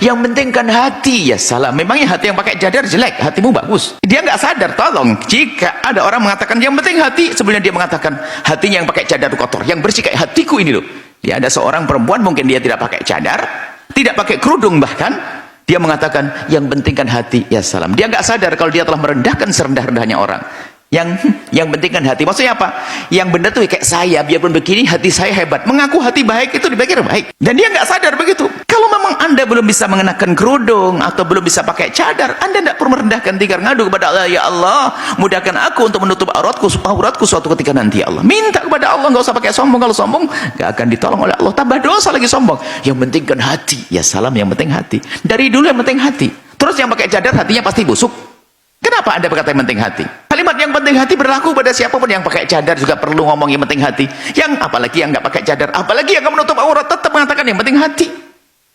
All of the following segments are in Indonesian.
yang penting kan hati. Ya salah, memangnya hati yang pakai cadar jelek, hatimu bagus. Dia nggak sadar. Tolong, jika ada orang mengatakan yang penting hati, sebelumnya dia mengatakan hatinya yang pakai cadar kotor, yang bersih kayak hatiku ini loh. Ya, ada seorang perempuan mungkin dia tidak pakai cadar, tidak pakai kerudung, bahkan dia mengatakan yang penting kan hati. Ya salam, dia nggak sadar kalau dia telah merendahkan serendah-rendahnya orang. Yang penting kan hati. Maksudnya apa? Yang benar tuh kayak saya, biarpun begini hati saya hebat, mengaku hati baik itu dipikir baik, dan dia nggak sadar begitu. Kalau memang anda belum bisa mengenakan kerudung atau belum bisa pakai cadar, anda tidak perlu merendahkan diri, ngadu kepada Allah, ya Allah mudahkan aku untuk menutup auratku suatu ketika nanti. Ya Allah, minta kepada Allah, nggak usah pakai sombong. Kalau sombong nggak akan ditolong oleh Allah, tambah dosa lagi sombong. Yang penting kan hati. Ya salam, yang penting hati. Dari dulu yang penting hati. Terus yang pakai cadar hatinya pasti busuk. Kenapa anda berkata yang penting hati? Kalimat yang penting hati berlaku pada siapapun yang pakai cadar, juga perlu ngomong yang penting hati. Yang apalagi yang nggak pakai cadar, apalagi yang nggak menutup aurat, tetap mengatakan yang penting hati.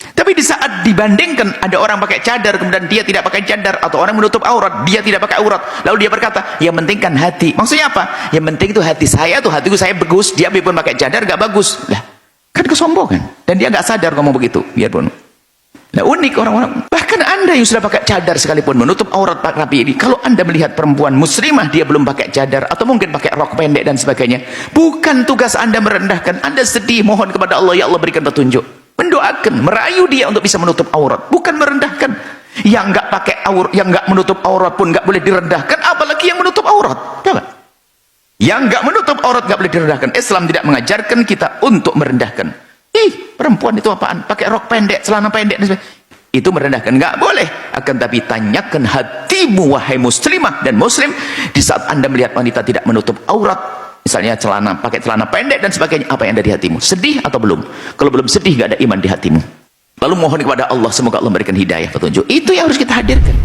Tapi di saat dibandingkan ada orang pakai cadar kemudian dia tidak pakai cadar, atau orang menutup aurat dia tidak pakai aurat, lalu dia berkata yang penting kan hati. Maksudnya apa? Yang penting itu hati saya tuh, hatiku saya bagus, dia biarpun pakai cadar nggak bagus. Lah, kan kesombongan. Dan dia nggak sadar ngomong begitu, biarpun. Nah, unik orang-orang. Bahkan anda yang sudah pakai cadar sekalipun, menutup aurat pak rapi ini, kalau anda melihat perempuan muslimah dia belum pakai cadar atau mungkin pakai rok pendek dan sebagainya, bukan tugas anda merendahkan. Anda sedih, mohon kepada Allah, ya Allah berikan petunjuk, mendoakan, merayu dia untuk bisa menutup aurat, bukan merendahkan. Yang nggak pakai aurat, yang nggak menutup aurat pun nggak boleh direndahkan, apalagi yang menutup aurat. Coba. Yang nggak menutup aurat nggak boleh direndahkan. Islam tidak mengajarkan kita untuk merendahkan. Ih, perempuan itu apaan? Pakai rok pendek, celana pendek dan sebagainya. Itu merendahkan, nggak boleh. Akan tapi tanyakan hatimu wahai muslimah dan muslim, di saat anda melihat wanita tidak menutup aurat, misalnya pakai celana pendek dan sebagainya, apa yang ada di hatimu? Sedih atau belum? Kalau belum sedih, nggak ada iman di hatimu. Lalu mohon kepada Allah, semoga Allah memberikan hidayah, petunjuk. Itu yang harus kita hadirkan.